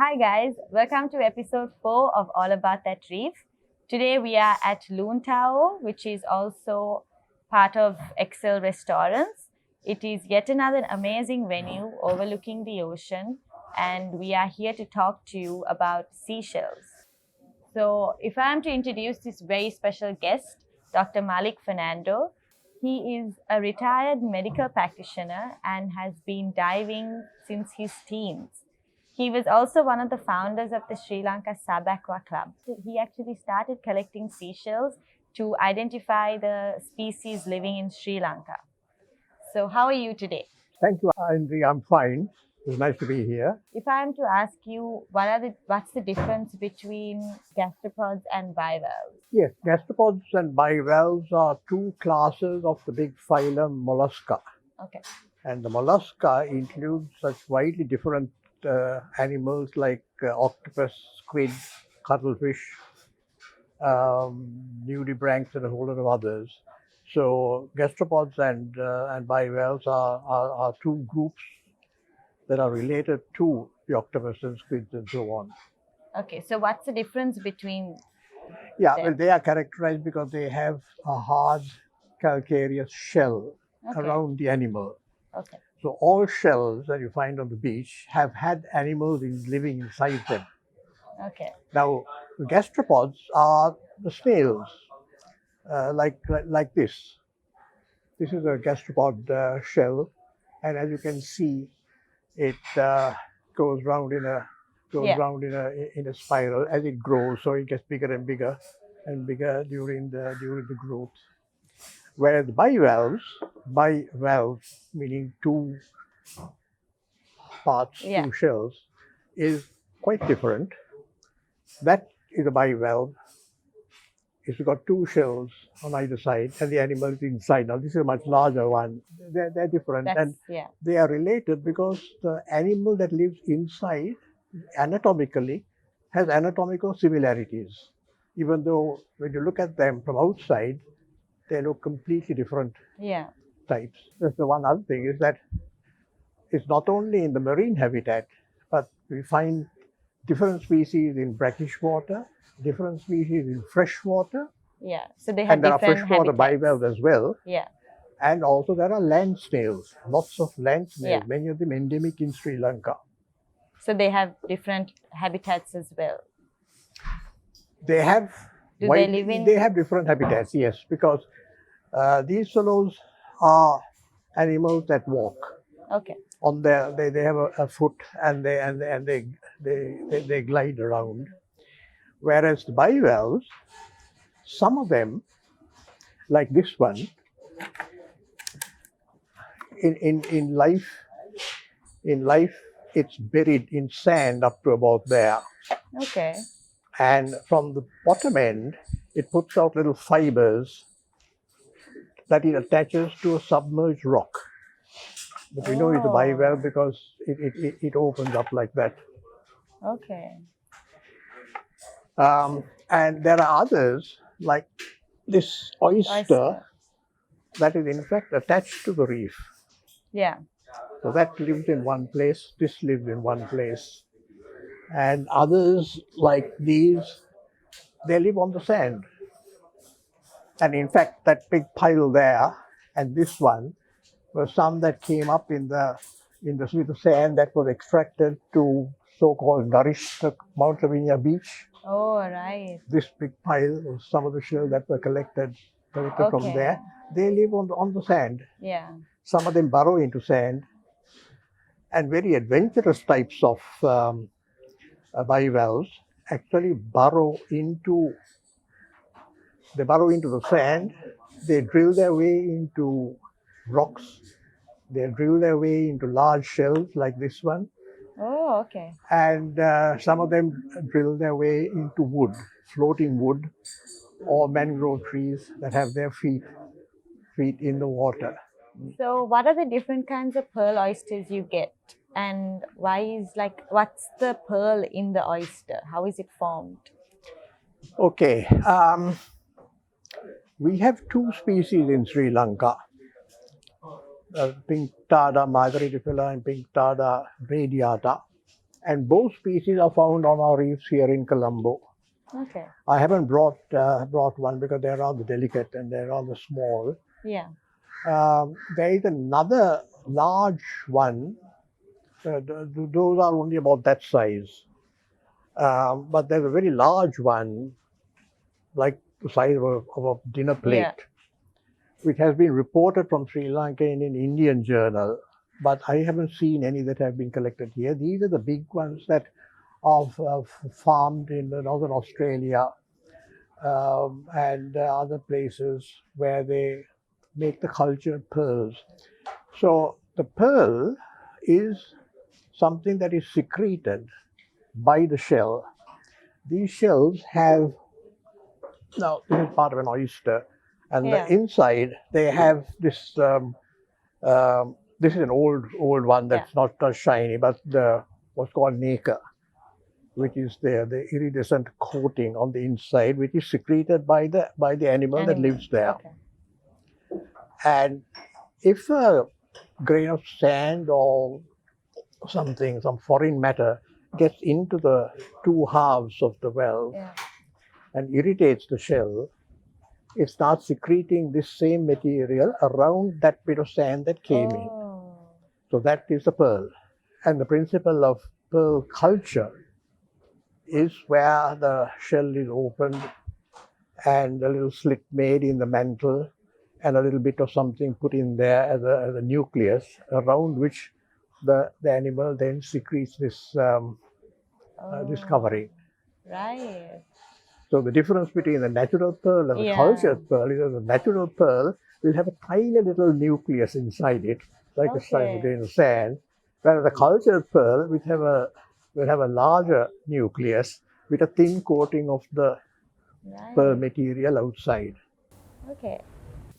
Hi guys, welcome to episode 4 of All About That Reef. Today we are at Loontao, which is also part of Excel Restaurants. It is yet another amazing venue overlooking the ocean, and we are here to talk to you about seashells. So, if I am to introduce this very special guest, Dr. Malik Fernando, he is a retired medical practitioner and has been diving since his teens. He was also one of the founders of the Sri Lanka Sub Aqua Club. He actually started collecting seashells to identify the species living in Sri Lanka. So, how are you today? Thank you, Aindri. I'm fine. It's nice to be here. If I am to ask you, what's the difference between gastropods and bivalves? Yes, gastropods and bivalves are two classes of the big phylum Mollusca. Okay. And the Mollusca includes such widely different animals like octopus, squid, cuttlefish, nudibranchs, and a whole lot of others. So gastropods and bivalves are two groups that are related to the octopus and squids and so on. Okay, so what's the difference between Yeah, them? well, they are characterized because they have a hard calcareous shell around the animal. Okay. So all shells that you find on the beach have had animals living inside them. Okay. Now, the gastropods are the snails, like this. This is a gastropod shell, and as you can see, it goes round in a spiral as it grows. So it gets bigger and bigger and bigger during the growth. Whereas bivalves meaning two parts, two shells, is quite different. That is a bivalve. It's got two shells on either side, and the animal is inside. Now, this is a much larger one. They're different, they are related because the animal that lives inside, anatomically, has anatomical similarities. Even though when you look at them from outside, they look completely different types. That's the one other thing is that it's not only in the marine habitat, but we find different species in brackish water, different species in fresh water. Yeah, so they have and there are different freshwater habitats. bivalves as well. Yeah. And also there are land snails, lots of land snails, Yeah. many of them endemic in Sri Lanka. So they have different habitats as well. They have they live in? They have different habitats, yes, because these fellows are animals that walk. Okay. On their, they have a foot and they glide around. Whereas the bivalves, some of them, like this one, in life, it's buried in sand up to about there. Okay. And from the bottom end, it puts out little fibers that it attaches to a submerged rock. But we know it's a bivalve because it opens up like that. Okay. And there are others, like this oyster, that is in fact attached to the reef. Yeah. So that lives in one place, this lives in one place. And others like these, they live on the sand. And in fact, that big pile there and this one were some that came up with the sand that was extracted to so-called nourish the Mount Lavinia beach. Oh, right. This big pile was some of the shells that were collected from there. They live on the sand. Yeah. Some of them burrow into sand. And very adventurous types of bivalves actually burrow into the sand. They drill their way into rocks. They drill their way into large shells like this one. Oh, okay. And some of them drill their way into wood, floating wood, or mangrove trees that have their feet in the water. So what are the different kinds of pearl oysters you get? And what's the pearl in the oyster? How is it formed? Okay. We have two species in Sri Lanka, pink tarda margaritifera and pink tarda radiata. And both species are found on our reefs here in Colombo. Okay. I haven't brought one because they're rather delicate and they're rather small. Yeah. There is another large one. Those are only about that size. But there's a very large one, like the size of a dinner plate, Yeah. which has been reported from Sri Lanka in an Indian journal. But I haven't seen any that have been collected here. These are the big ones that are farmed in northern Australia and other places where they make the cultured pearls. So the pearl is something that is secreted by the shell. These shells have, now this is part of an oyster, and Yeah. the inside they have this. This is an old one that's not shiny, but what's called nacre, which is the iridescent coating on the inside, which is secreted by the animal that lives there. Okay. And if a grain of sand or something, some foreign matter, gets into the two halves of the valve and irritates the shell, it starts secreting this same material around that bit of sand that came in. So that is the pearl. And the principle of pearl culture is where the shell is opened and a little slit made in the mantle and a little bit of something put in there as a nucleus around which the animal then secretes this covering. Right. So the difference between the natural pearl and the cultured pearl is that the natural pearl will have a tiny little nucleus inside it, like the size of a grain of sand, whereas the cultured pearl will have a larger nucleus with a thin coating of the pearl material outside. Okay.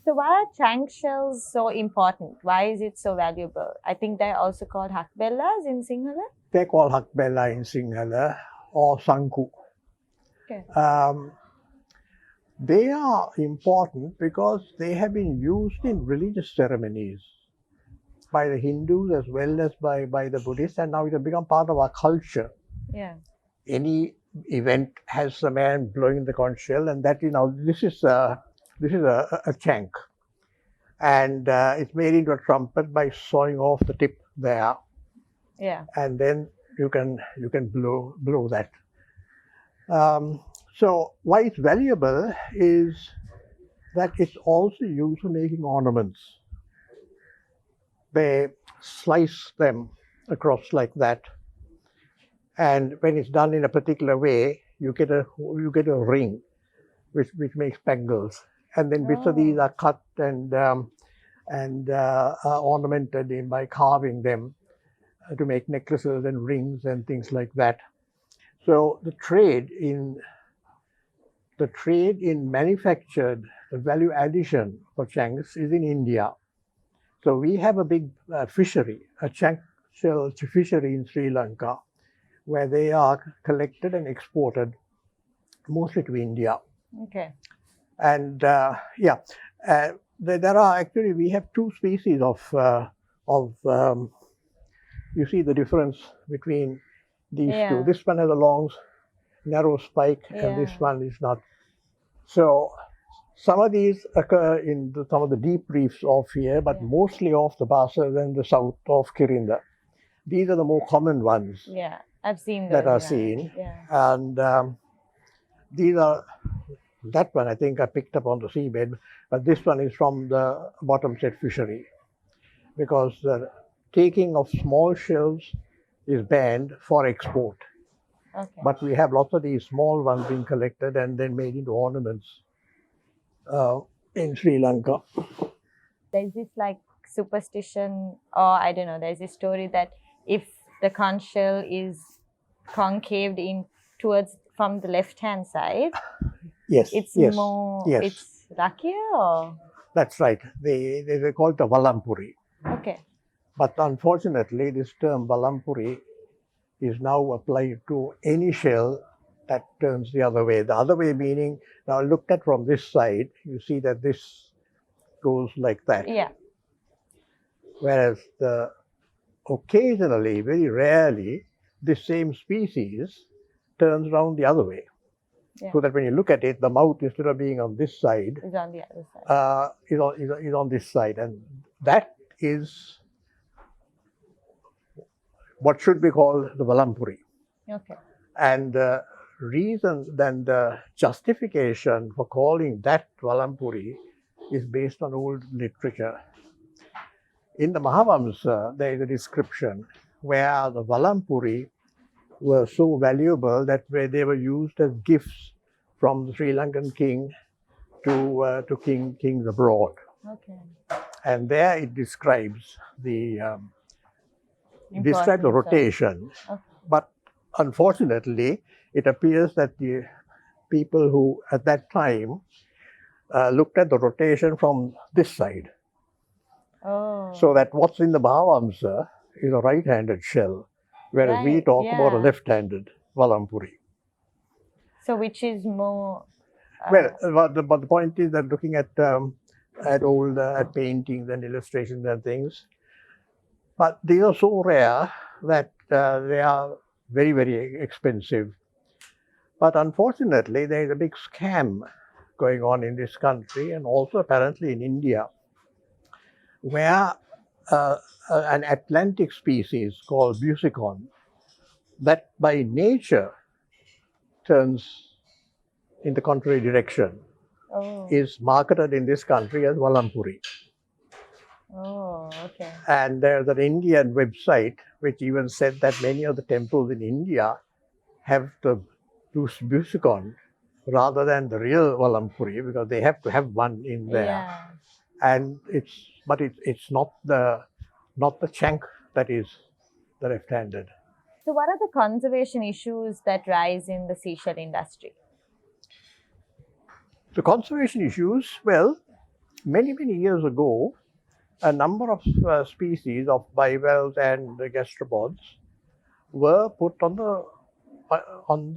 So why are tank shells so important? Why is it so valuable? I think they're also called hakbellas in Sinhala. They're called hakbella in Sinhala or sanku. Okay. They are important because they have been used in religious ceremonies by the Hindus as well as by the Buddhists, and now it has become part of our culture. Yeah. Any event has a man blowing the conch shell, and that this is a chank, and it's made into a trumpet by sawing off the tip there. Yeah. And then you can blow that. So why it's valuable is that it's also used for making ornaments. They slice them across like that, and when it's done in a particular way, you get a ring, which makes spangles, and then bits of these are cut and ornamented by carving them to make necklaces and rings and things like that. So the trade in manufactured value addition for chanks is in India. So we have a big fishery, a chank shell fishery in Sri Lanka, where they are collected and exported mostly to India. Okay. And there are actually, we have two species of you see the difference between these two. This one has a long, narrow spike, and this one is not. So some of these occur in some of the deep reefs off here, but mostly off the Basas and the south of Kirinda. These are the more common ones. Yeah, I've seen those that are seen. Yeah. And these are, that one I think I picked up on the seabed, but this one is from the bottom set fishery, because the taking of small shells is banned for export. Okay. But we have lots of these small ones being collected and then made into ornaments in Sri Lanka. There's this like superstition, or I don't know, there's this story that if the conch shell is concaved in towards from the left hand side, it's luckier, or? That's right. They call it the Valampuri. Okay. But unfortunately, this term Valampuri is now applied to any shell that turns the other way. The other way meaning, now looked at from this side, you see that this goes like that. Yeah. Whereas occasionally, very rarely, this same species turns around the other way. Yeah. So that when you look at it, the mouth, instead of being on this side, Is on the other side. is on this side. And that is what should be called the valampuri. Okay. And the reason, then the justification for calling that valampuri is based on old literature. In the Mahavamsa, there is a description where the valampuri were so valuable that they were used as gifts from the Sri Lankan king to kings abroad. Okay. And there it describes the Importance of- rotation. Okay. But unfortunately, it appears that the people who at that time looked at the rotation from this side. Oh. So that what's in the Mahavamsa is a right-handed shell, whereas we Right, talk about a yeah. left-handed valampuri. So which is more? But the point is that looking at old at paintings and illustrations and things, but these are so rare that they are very, very expensive. But unfortunately, there is a big scam going on in this country and also apparently in India, where an Atlantic species called busicon, that by nature turns in the contrary direction, Oh. is marketed in this country as valampuri. Oh. Okay. And there's an Indian website which even said that many of the temples in India have the busicon rather than the real valampuri, because they have to have one in there. Yeah. And it's not the chank that is the left-handed. So what are the conservation issues that rise in the seashell industry? The conservation issues, well, many years ago, a number of species of bivalves and gastropods were put on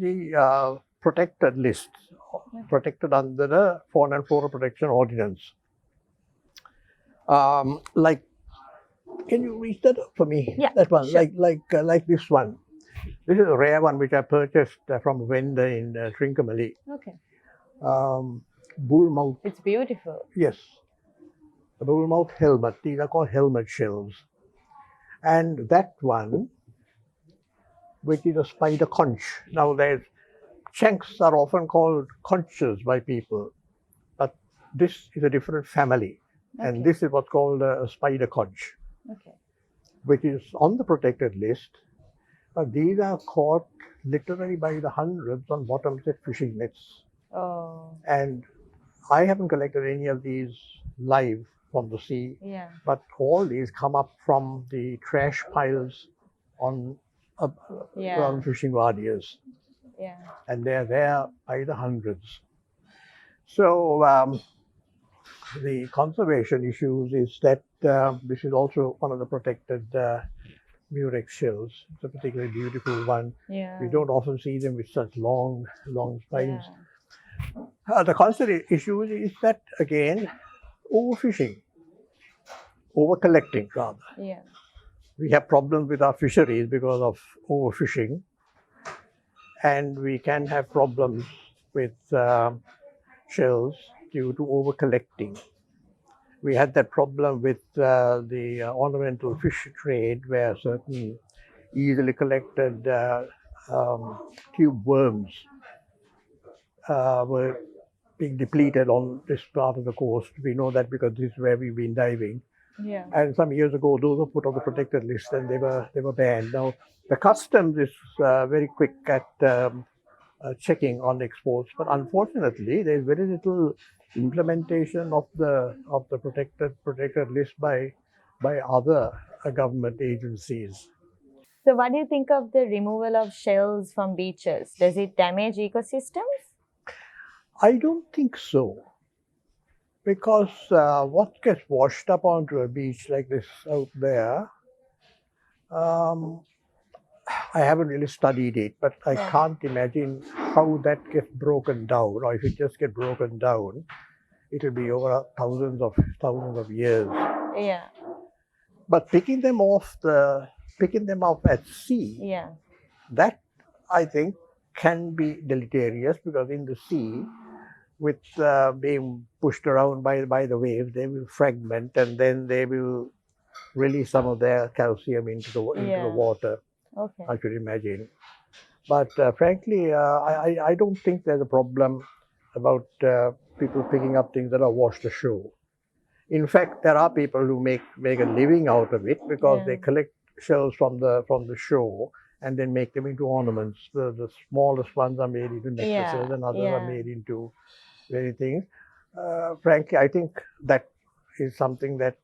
the protected list, protected under the Fauna and Flora Protection Ordinance. Like, can you read that up for me? Yeah, That one, sure. like this one. This is a rare one which I purchased from a vendor in Trincomalee. Okay. Bullmouth. It's beautiful. Yes. The bullmouth helmet. These are called helmet shells. And that one, which is a spider conch. Now, shanks are often called conches by people, but this is a different family. Okay. And this is what's called a spider conch, Okay. which is on the protected list. But these are caught literally by the hundreds on bottom-set fishing nets. Oh. And I haven't collected any of these live from the sea, Yeah. but all these come up from the trash piles on fishing wadias, Yeah. and they're there by the hundreds. So the conservation issues is that this is also one of the protected murex shells. It's a particularly beautiful one. Yeah. We don't often see them with such long spines. Yeah. The conservation issue is that, again, overfishing, over-collecting rather. Yeah. We have problems with our fisheries because of overfishing, and we can have problems with shells due to over-collecting. We had that problem with the ornamental fish trade, where certain easily collected tube worms were being depleted on this part of the coast. We know that because this is where we've been diving. Yeah. And some years ago, those were put on the protected list and they were banned. Now, the customs is very quick at checking on exports, but unfortunately, there's very little implementation of the protected list by other government agencies. So what do you think of the removal of shells from beaches? Does it damage ecosystems? I don't think so, because what gets washed up onto a beach like this out there, I haven't really studied it, but I can't imagine how that gets broken down, or if it just gets broken down, it'll be over thousands of years. Yeah. But picking them off at sea, Yeah. That, I think, can be deleterious because in the sea, with being pushed around by the waves, they will fragment and then they will release some of their calcium into the water, Okay. I should imagine. But frankly, I don't think there's a problem about people picking up things that are washed ashore. In fact, there are people who make a living out of it because they collect shells from the shore and then make them into ornaments. The smallest ones are made into necklaces and others are made into many things. Frankly, I think that is something that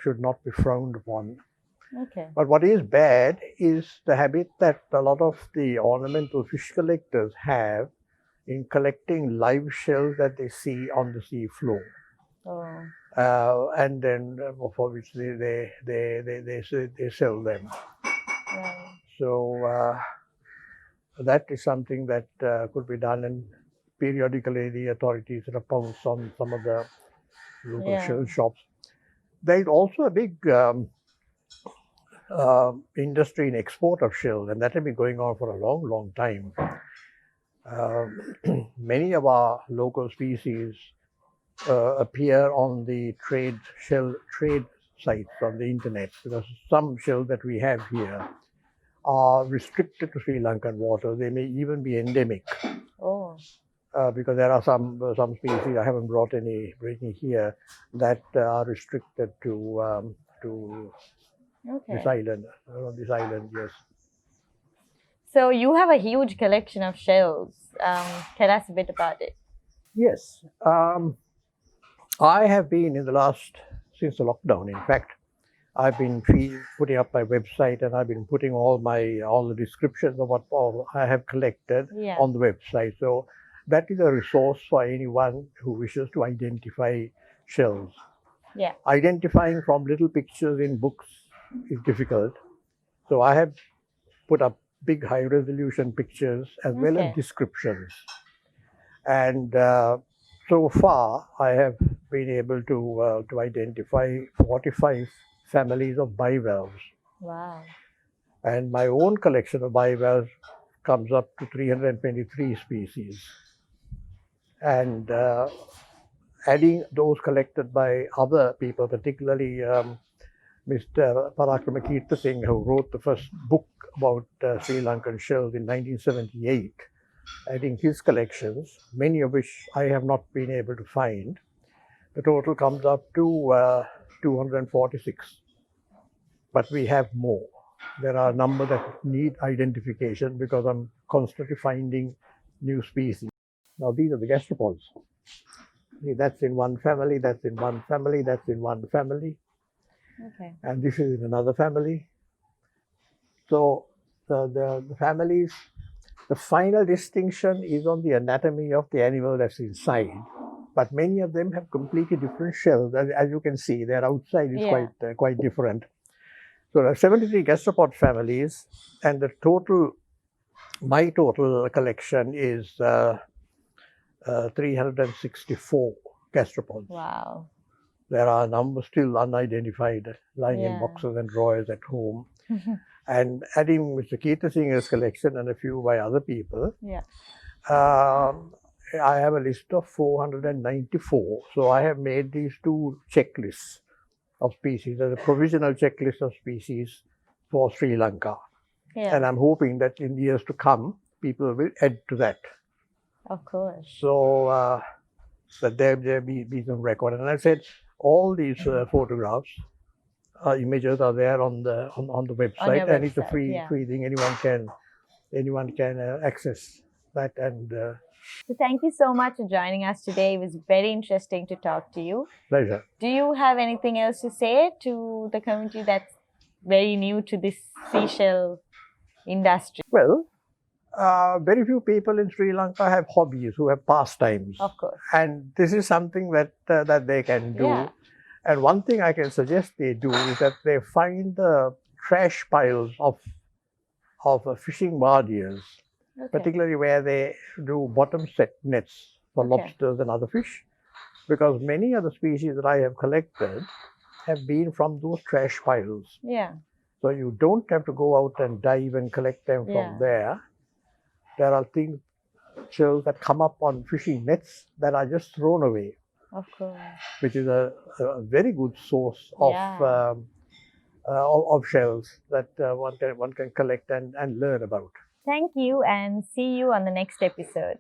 should not be frowned upon. Okay. But what is bad is the habit that a lot of the ornamental fish collectors have in collecting live shells that they see on the sea floor. Oh. And then for which they sell them. Right. So that is something that could be done, and periodically the authorities pounce on some of the local shell shops. There is also a big industry in export of shells, and that has been going on for a long, long time. Many of our local species appear on the shell trade sites on the internet, because some shells that we have here are restricted to Sri Lankan waters. They may even be endemic. Oh. Because there are some species, I haven't brought any here, that are restricted to this island. Yes. So you have a huge collection of shells. Tell us a bit about it. Yes. I have been since the lockdown, in fact, I've been putting up my website, and I've been putting all the descriptions of what all I have collected on the website. So that is a resource for anyone who wishes to identify shells. Yeah. Identifying from little pictures in books is difficult. So I have put up big high-resolution pictures as well as descriptions. And so far, I have been able to identify 45 families of bivalves. Wow. And my own collection of bivalves comes up to 323 species. And adding those collected by other people, particularly Mr. Parakramakirtha Singh, who wrote the first book about Sri Lankan shells in 1978, adding his collections, many of which I have not been able to find, the total comes up to 246. But we have more. There are a number that need identification because I'm constantly finding new species. Now these are the gastropods. That's in one family, that's in one family, that's in one family. Okay. And this is in another family. So the families, the final distinction is on the anatomy of the animal that's inside. But many of them have completely different shells. As you can see, their outside is quite different. So there are 73 gastropod families, and my total collection is 364 gastropods. Wow. There are a number still unidentified, lying in boxes and drawers at home. And adding Mr. Kirtha Singh's collection and a few by other people, I have a list of 494. So I have made these two checklists of species. There's a provisional checklist of species for Sri Lanka. And I'm hoping that in years to come, people will add to that. Of course. So that there be some record. And I said, all these photographs, images are there on the website, and it's a free thing. Anyone can access that. And so thank you so much for joining us today. It was very interesting to talk to you. Pleasure. Do you have anything else to say to the community that's very new to this seashell industry? Well, very few people in Sri Lanka have hobbies, who have pastimes. Of course. And this is something that they can do. Yeah. And one thing I can suggest they do is that they find the trash piles of fishing bardiers, particularly where they do bottom set nets for lobsters and other fish, because many of the species that I have collected have been from those trash piles. Yeah. So you don't have to go out and dive and collect them Yeah. from there. There are things, shells that come up on fishing nets that are just thrown away, Of course. which is a very good source Yeah. of shells that one can collect and learn about. Thank you and see you on the next episode.